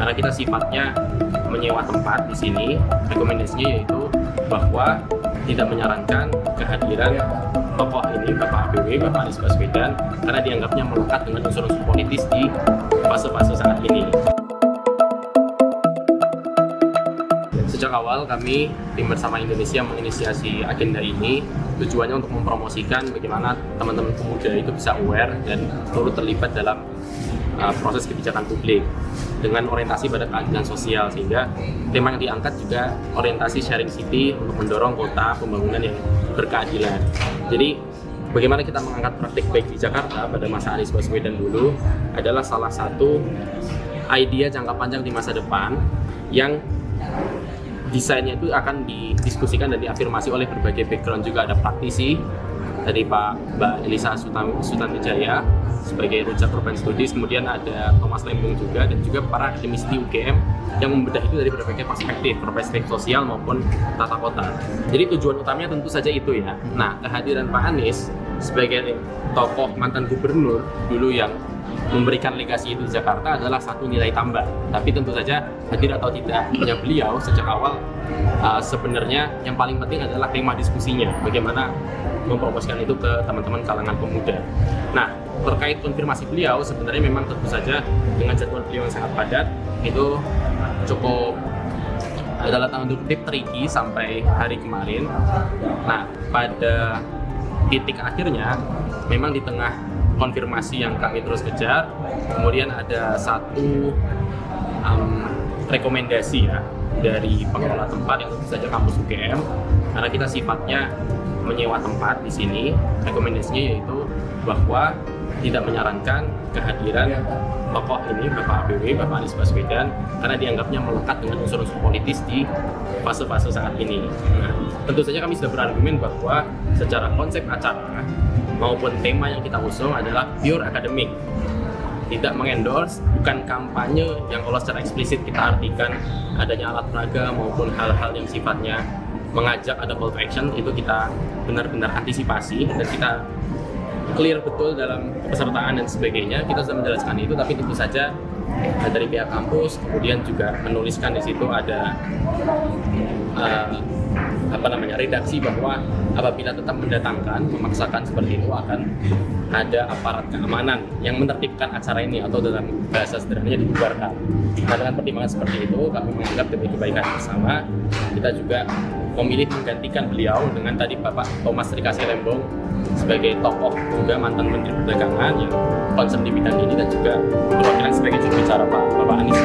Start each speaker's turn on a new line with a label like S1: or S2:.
S1: karena kita sifatnya menyewa tempat di sini. Rekomendasinya yaitu bahwa tidak menyarankan kehadiran tokoh ini, Bapak ABW, Bapak Anies Baswedan, karena dianggapnya melekat dengan unsur-unsur politis di fase-fase saat ini. Sejak awal kami, Tim Bersama Indonesia, menginisiasi agenda ini tujuannya untuk mempromosikan bagaimana teman-teman pemuda itu bisa aware dan turut terlibat dalam proses kebijakan publik dengan orientasi pada keadilan sosial, sehingga tema yang diangkat juga orientasi sharing city untuk mendorong kota pembangunan yang berkeadilan. Jadi bagaimana kita mengangkat praktik baik di Jakarta pada masa Anies Baswedan dulu adalah salah satu ide jangka panjang di masa depan yang desainnya itu akan didiskusikan dan diafirmasi oleh berbagai background. Juga ada praktisi dari Mbak Elisa Sutanwijaya sebagai Rujak Urban Studies, kemudian ada Thomas Lembong juga, dan juga para akademisi di UGM yang membedah itu dari berbagai perspektif sosial maupun tata kota. Jadi tujuan utamanya tentu saja itu ya. Nah, kehadiran Pak Anies sebagai tokoh mantan gubernur dulu yang memberikan legasi itu di Jakarta adalah satu nilai tambah. Tapi tentu saja hadir atau tidaknya beliau sejak awal sebenarnya yang paling penting adalah tema diskusinya, bagaimana mempromosikan itu ke teman-teman kalangan pemuda. Nah, terkait konfirmasi beliau, sebenarnya memang tentu saja dengan jadwal beliau yang sangat padat, itu cukup adalah tanda kutip tricky sampai hari kemarin. Nah, pada titik akhirnya, memang di tengah konfirmasi yang kami terus kejar, kemudian ada satu rekomendasi ya dari pengelola tempat yang tentu saja kampus UGM, karena kita sifatnya menyewa tempat di sini. Rekomendasinya yaitu bahwa tidak menyarankan kehadiran tokoh ini, Bapak ABW, Bapak Anies Baswedan, karena dianggapnya melekat dengan unsur-unsur politis di fase-fase saat ini. Nah, tentu saja kami sudah berargumen bahwa secara konsep acara maupun tema yang kita usung adalah pure akademik, tidak mengendorse, bukan kampanye yang kalau secara eksplisit kita artikan adanya alat peraga maupun hal-hal yang sifatnya mengajak ada call to action. Itu kita benar-benar antisipasi dan kita clear betul dalam kepesertaan dan sebagainya. Kita sudah menjelaskan itu, tapi tentu saja dari pihak kampus kemudian juga menuliskan di situ ada redaksi bahwa apabila tetap mendatangkan, memaksakan seperti itu, akan ada aparat keamanan yang menertibkan acara ini, atau dalam bahasa sederhananya dibubarkan. Nah, dengan pertimbangan seperti itu, kami menganggap demi kebaikan bersama, kita juga memilih menggantikan beliau dengan tadi Bapak Thomas Lembong sebagai tokoh juga mantan Menteri Perdagangan yang concern di bidang ini, dan juga perwakilan sebagai juru bicara Bapak Anies.